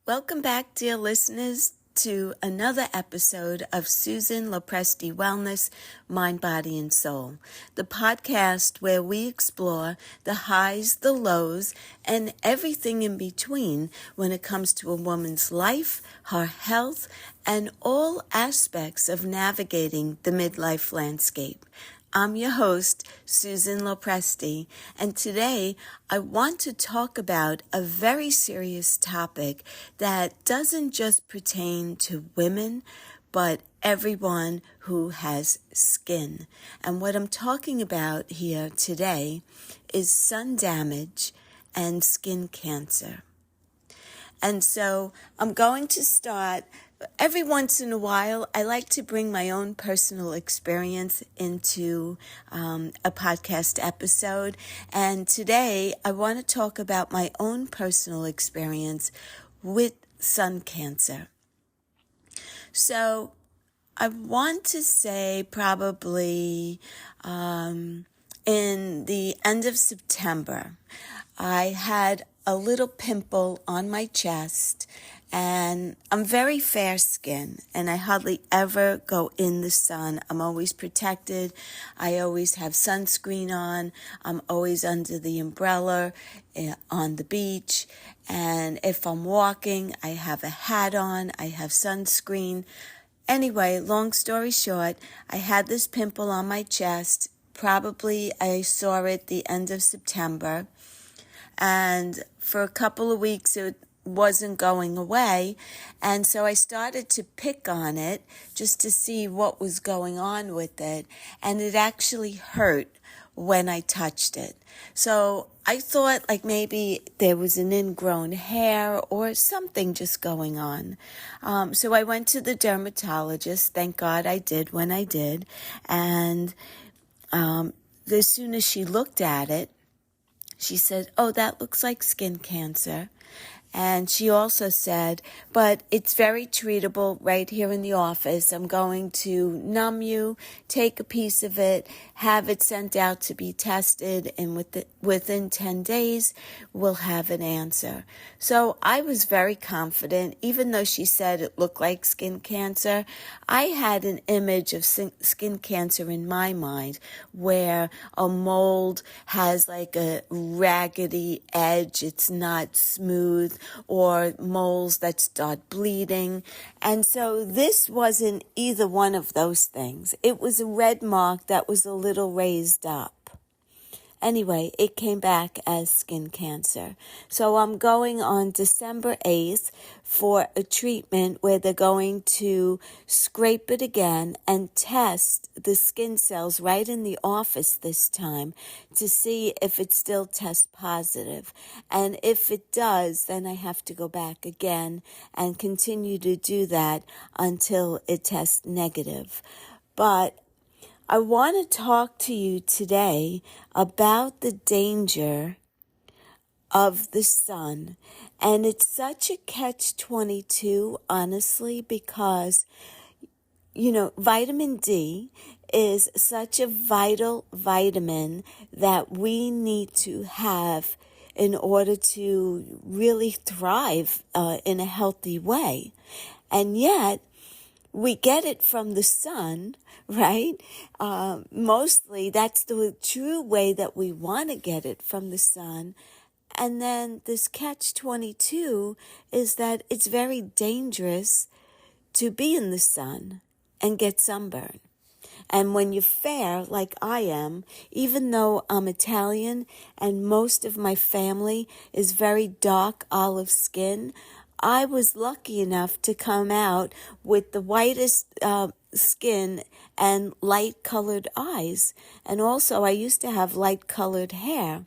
Welcome back, dear listeners, to another episode of Susan Lopresti Wellness, Mind, Body, and Soul, the podcast where we explore the highs, the lows, and everything in between when it comes to a woman's life, her health, and all aspects of navigating the midlife landscape. I'm your host, Susan Lopresti, and today I want to talk about a very serious topic that doesn't just pertain to women, but everyone who has skin. And what I'm talking about here today is sun damage and skin cancer. And so I'm going to start. Every once in a while, I like to bring my own personal experience into a podcast episode. And today, I want to talk about my own personal experience with sun cancer. So I want to say probably in the end of September, I had a little pimple on my chest, and I'm very fair skinned, and I hardly ever go in the sun. I'm always protected. I always have sunscreen on. I'm always under the umbrella on the beach. And if I'm walking, I have a hat on. I have sunscreen. Anyway, long story short, I had this pimple on my chest. Probably I saw it the end of September. And for a couple of weeks, it wasn't going away. And so I started to pick on it just to see what was going on with it. And it actually hurt when I touched it. So I thought like maybe there was an ingrown hair or something just going on. So I went to the dermatologist. Thank God I did when I did. And as soon as she looked at it, she said, "Oh, that looks like skin cancer." And she also said, "But it's very treatable right here in the office. I'm going to numb you, take a piece of it, have it sent out to be tested, and within 10 days, we'll have an answer." So I was very confident, even though she said it looked like skin cancer. I had an image of skin cancer in my mind where a mold has like a raggedy edge. It's not smooth, or moles that start bleeding. And so this wasn't either one of those things. It was a red mark that was a little raised up. Anyway, it came back as skin cancer. So I'm going on December 8th for a treatment where they're going to scrape it again and test the skin cells right in the office this time to see if it still tests positive. And if it does, then I have to go back again and continue to do that until it tests negative. But I want to talk to you today about the danger of the sun. And it's such a catch-22, honestly, because, vitamin D is such a vital vitamin that we need to have in order to really thrive in a healthy way. And yet, we get it from the sun, right? Mostly that's the true way that we want to get it, from the sun. And then this catch-22 is that it's very dangerous to be in the sun and get sunburn. And when you're fair, like I am, even though I'm Italian and most of my family is very dark olive skin, I was lucky enough to come out with the whitest skin and light-colored eyes. And also, I used to have light-colored hair.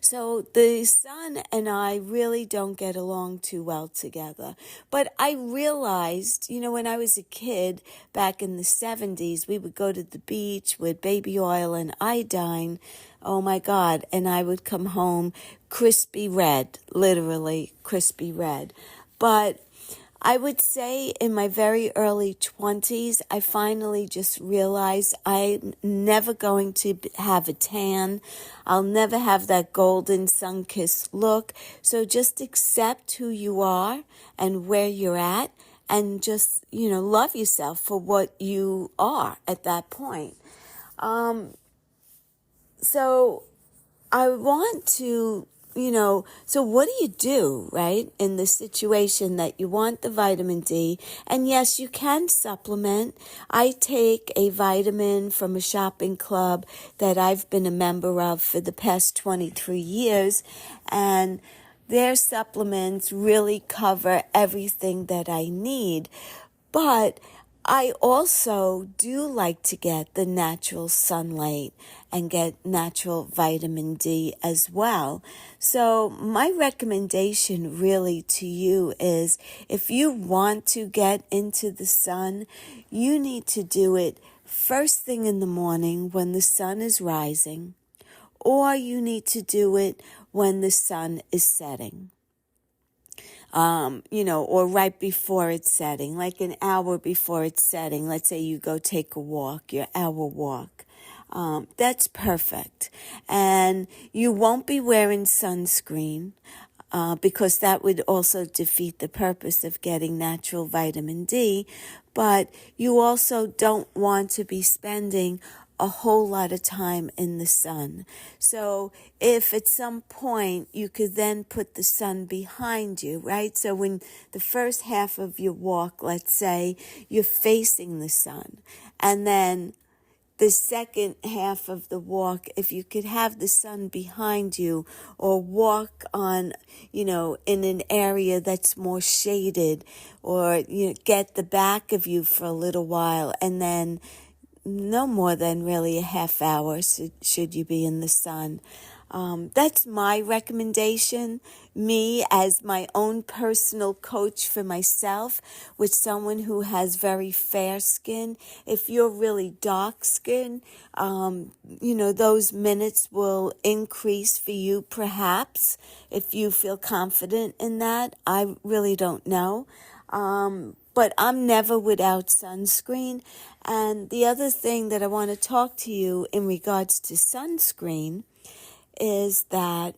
So the sun and I really don't get along too well together. But I realized, when I was a kid back in the 70s, we would go to the beach with baby oil and iodine. Oh my God. And I would come home crispy red, literally crispy red. But I would say in my very early 20s, I finally just realized I'm never going to have a tan. I'll never have that golden sun-kissed look. So just accept who you are and where you're at, and just, love yourself for what you are at that point. So I want to, so what do, right, in the situation that you want the vitamin D? And yes, you can supplement. I take a vitamin from a shopping club that I've been a member of for the past 23 years, and their supplements really cover everything that I need. But I also do like to get the natural sunlight and get natural vitamin D as well. So my recommendation really to you is, if you want to get into the sun, you need to do it first thing in the morning when the sun is rising, or you need to do it when the sun is setting. Or right before it's setting, like an hour before it's setting. Let's say you go take a walk, your hour walk. That's perfect. And you won't be wearing sunscreen, because that would also defeat the purpose of getting natural vitamin D. But you also don't want to be spending a whole lot of time in the sun. So if at some point you could then put the sun behind you, right? So when the first half of your walk, let's say, you're facing the sun, and then the second half of the walk, if you could have the sun behind you, or walk on, in an area that's more shaded, or get the back of you for a little while, and then no more than really a half hour should you be in the sun. That's my recommendation. Me, as my own personal coach for myself, with someone who has very fair skin. If you're really dark skin, those minutes will increase for you, perhaps, if you feel confident in that. I really don't know. But I'm never without sunscreen. And the other thing that I want to talk to you in regards to sunscreen is that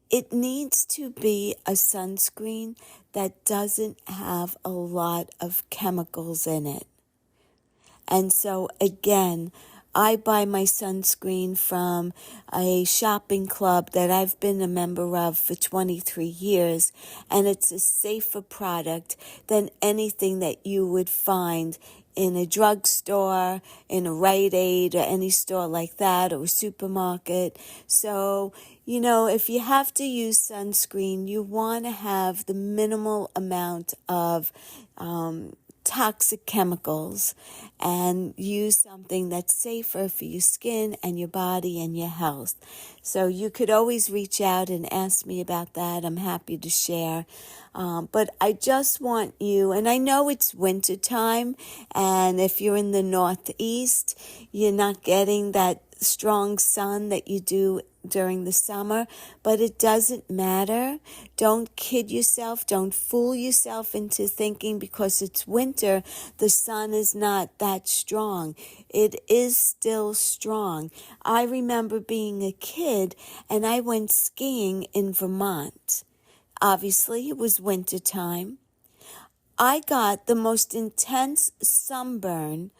it needs to be a sunscreen that doesn't have a lot of chemicals in it. And so again, I buy my sunscreen from a shopping club that I've been a member of for 23 years, and it's a safer product than anything that you would find in a drugstore, in a Rite Aid, or any store like that, or a supermarket. So, if you have to use sunscreen, you want to have the minimal amount of toxic chemicals, and use something that's safer for your skin and your body and your health. So you could always reach out and ask me about that. I'm happy to share. But I just want you, and I know it's winter time, and if you're in the Northeast, you're not getting that strong sun that you do during the summer, but it doesn't matter. Don't kid yourself. Don't fool yourself into thinking because it's winter, the sun is not that strong. It is still strong. I remember being a kid, and I went skiing in Vermont. Obviously, it was winter time. I got the most intense sunburn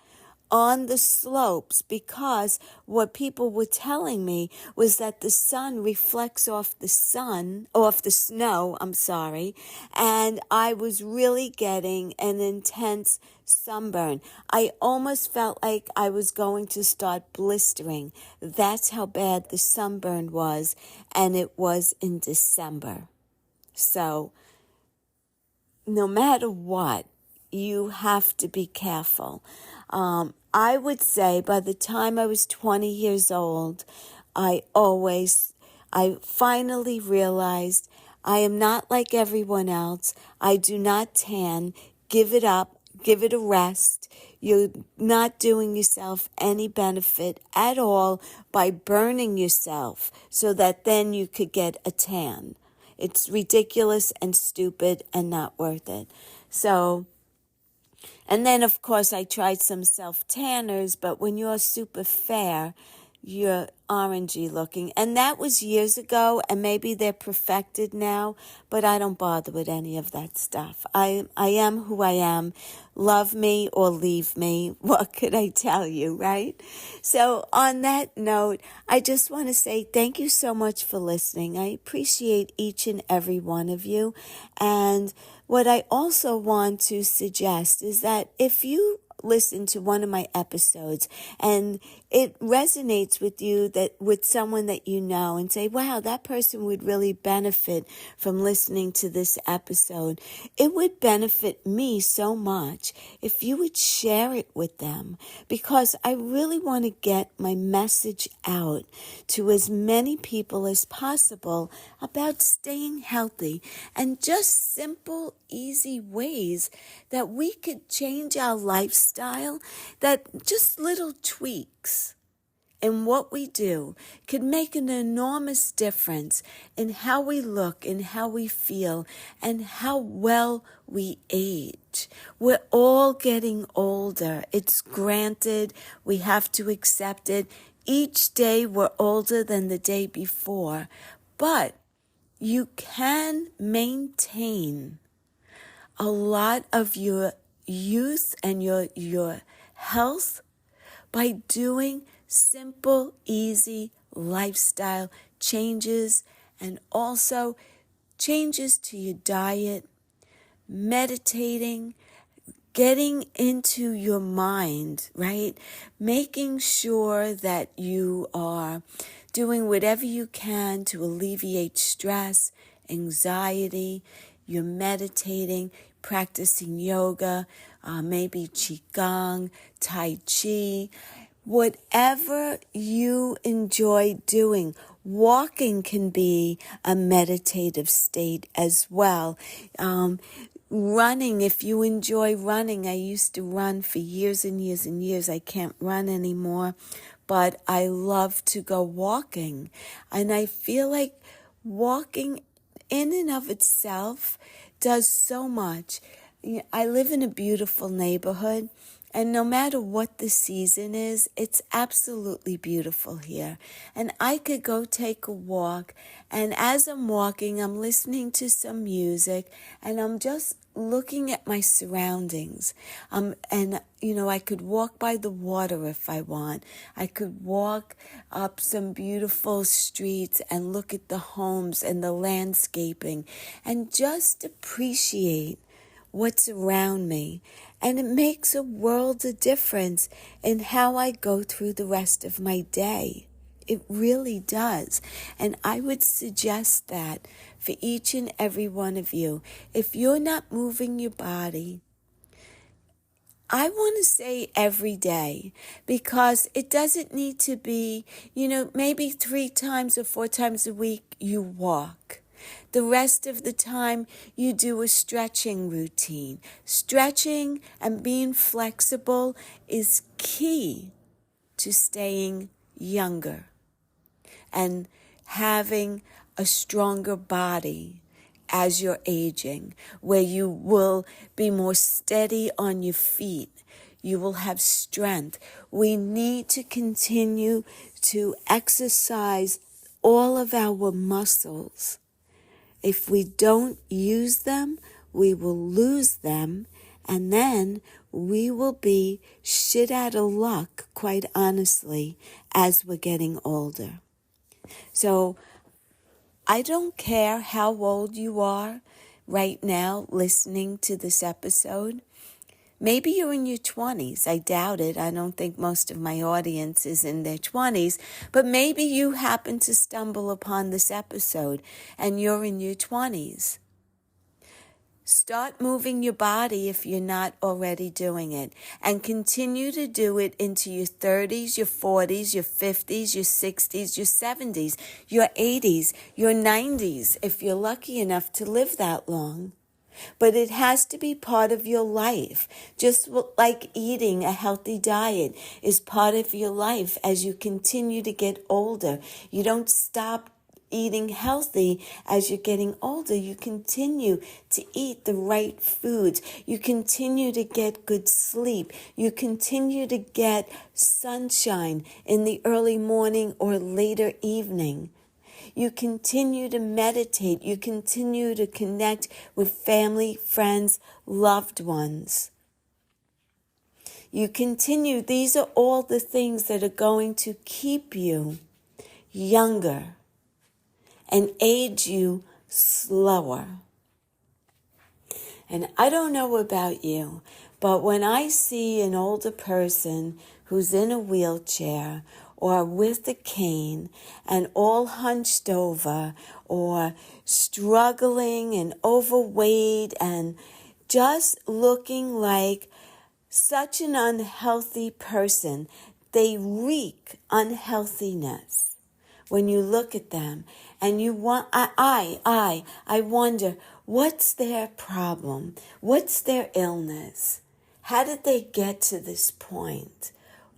on the slopes, because what people were telling me was that the sun reflects off the snow, and I was really getting an intense sunburn. I almost felt like I was going to start blistering. That's how bad the sunburn was, and it was in December. So, no matter what, you have to be careful. I would say by the time I was 20 years old, I finally realized I am not like everyone else. I do not tan. Give it up. Give it a rest. You're not doing yourself any benefit at all by burning yourself so that then you could get a tan. It's ridiculous and stupid and not worth it. So, and then of course I tried some self-tanners, but when you're super fair, you're orangey looking. And that was years ago, and maybe they're perfected now, but I don't bother with any of that stuff. I am who I am. Love me or leave me. What could I tell you, right? So on that note, I just want to say thank you so much for listening. I appreciate each and every one of you. And what I also want to suggest is that if you listen to one of my episodes and it resonates with you, that with someone that you know, and say, wow, that person would really benefit from listening to this episode, it would benefit me so much if you would share it with them, because I really want to get my message out to as many people as possible about staying healthy and just simple, easy ways that we could change our lifestyle, that just little tweaks in what we do could make an enormous difference in how we look and how we feel and how well we age. We're all getting older. It's granted. We have to accept it. Each day we're older than the day before, but you can maintain a lot of your youth and your health by doing simple, easy lifestyle changes, and also changes to your diet, meditating, getting into your mind, right? Making sure that you are doing whatever you can to alleviate stress, anxiety. You're meditating, practicing yoga, maybe qigong, tai chi, whatever you enjoy doing. Walking can be a meditative state as well. Running, if you enjoy running. I used to run for years and years and years. I can't run anymore, but I love to go walking. And I feel like walking in and of itself does so much. I live in a beautiful neighborhood, and no matter what the season is, it's absolutely beautiful here. And I could go take a walk, and as I'm walking, I'm listening to some music, and I'm just looking at my surroundings. And I could walk by the water if I want. I could walk up some beautiful streets and look at the homes and the landscaping and just appreciate what's around me. And it makes a world of difference in how I go through the rest of my day. It really does. And I would suggest that for each and every one of you. If you're not moving your body, I want to say every day, because it doesn't need to be, maybe 3 times or 4 times a week you walk. The rest of the time you do a stretching routine. Stretching and being flexible is key to staying younger and having a stronger body as you're aging, where you will be more steady on your feet. You will have strength. We need to continue to exercise all of our muscles. If we don't use them, we will lose them, and then we will be shit out of luck, quite honestly, as we're getting older. So I don't care how old you are right now listening to this episode. Maybe you're in your 20s. I doubt it. I don't think most of my audience is in their 20s. But maybe you happen to stumble upon this episode and you're in your 20s. Start moving your body if you're not already doing it, and continue to do it into your 30s, your 40s, your 50s, your 60s, your 70s, your 80s, your 90s, if you're lucky enough to live that long. But it has to be part of your life, just like eating a healthy diet is part of your life as you continue to get older. You don't stop eating healthy as you're getting older. You continue to eat the right foods. You continue to get good sleep. You continue to get sunshine in the early morning or later evening. You continue to meditate. You continue to connect with family, friends, loved ones. You continue. These are all the things that are going to keep you younger and age you slower. And I don't know about you, but when I see an older person who's in a wheelchair or with a cane and all hunched over or struggling and overweight and just looking like such an unhealthy person, they reek unhealthiness. When you look at them and you want, I wonder, what's their problem? What's their illness? How did they get to this point?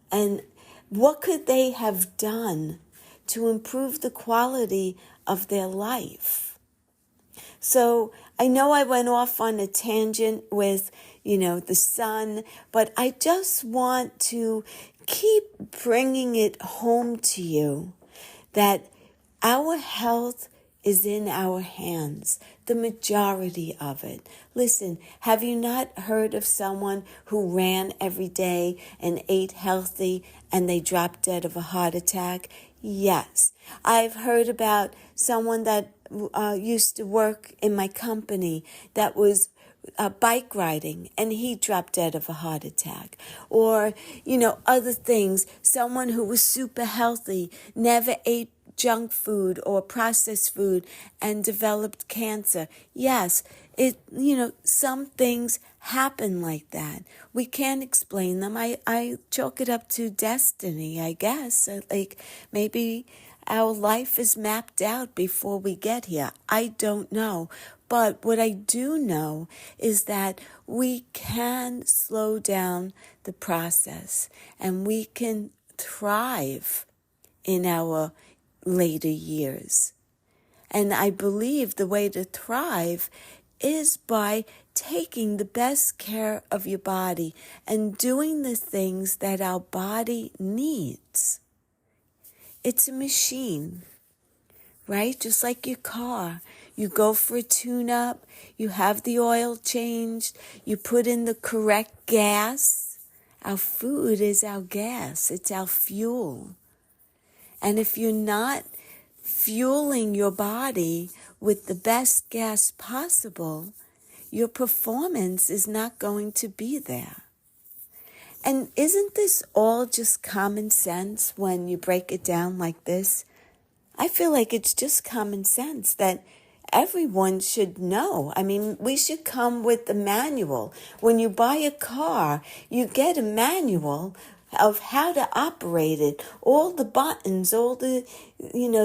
And what could they have done to improve the quality of their life? So I know I went off on a tangent with, the sun, but I just want to keep bringing it home to you that our health is in our hands, the majority of it. Listen, have you not heard of someone who ran every day and ate healthy and they dropped dead of a heart attack? Yes. I've heard about someone that used to work in my company that was bike riding and he dropped dead of a heart attack. Or, other things. Someone who was super healthy, never ate junk food or processed food and developed cancer. Yes, some things happen like that. We can't explain them. I chalk it up to destiny, I guess. Like maybe our life is mapped out before we get here. I don't know. But what I do know is that we can slow down the process and we can thrive in our later years. And I believe the way to thrive is by taking the best care of your body and doing the things that our body needs. It's a machine, right? Just like your car. You go for a tune-up, you have the oil changed, you put in the correct gas. Our food is our gas. It's our fuel. And if you're not fueling your body with the best gas possible, your performance is not going to be there. And isn't this all just common sense when you break it down like this? I feel like it's just common sense that everyone should know. I mean, we should come with the manual. When you buy a car, you get a manual of how to operate it, all the buttons, all the,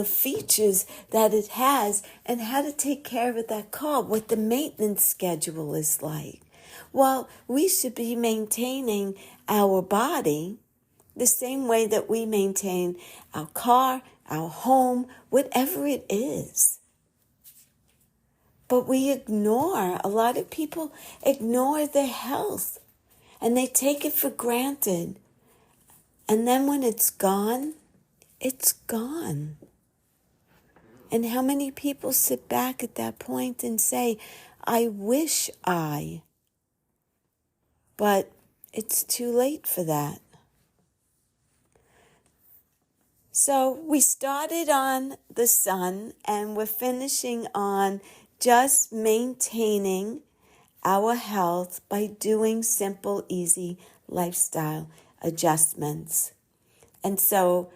features that it has, and how to take care of that car, what the maintenance schedule is like. Well, we should be maintaining our body the same way that we maintain our car, our home, whatever it is. But a lot of people ignore their health and they take it for granted. And then when it's gone, it's gone. And how many people sit back at that point and say, I wish but it's too late for that. So we started on the sun and we're finishing on just maintaining our health by doing simple, easy lifestyle adjustments. And so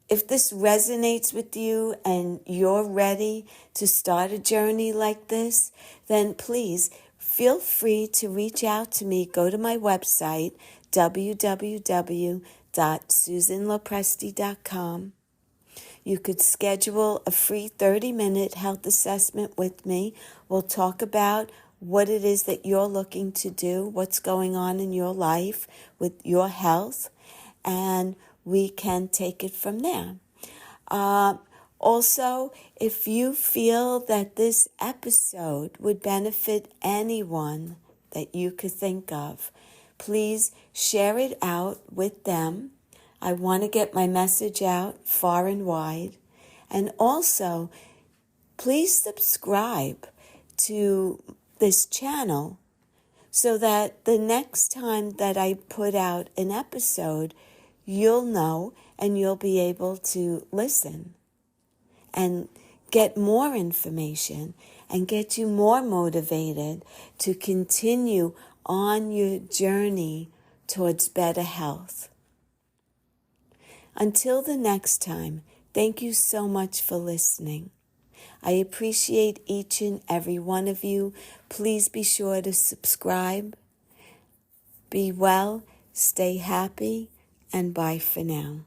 if this resonates with you and you're ready to start a journey like this, then please feel free to reach out to me. Go to my website, www.susanlopresti.com. You could schedule a free 30-minute health assessment with me. We'll talk about what it is that you're looking to do, what's going on in your life with your health, and we can take it from there. Also, if you feel that this episode would benefit anyone that you could think of, please share it out with them. I want to get my message out far and wide. And also, please subscribe to this channel so that the next time that I put out an episode, you'll know and you'll be able to listen and get more information and get you more motivated to continue on your journey towards better health. Until the next time, thank you so much for listening. I appreciate each and every one of you. Please be sure to subscribe. Be well, stay happy, and bye for now.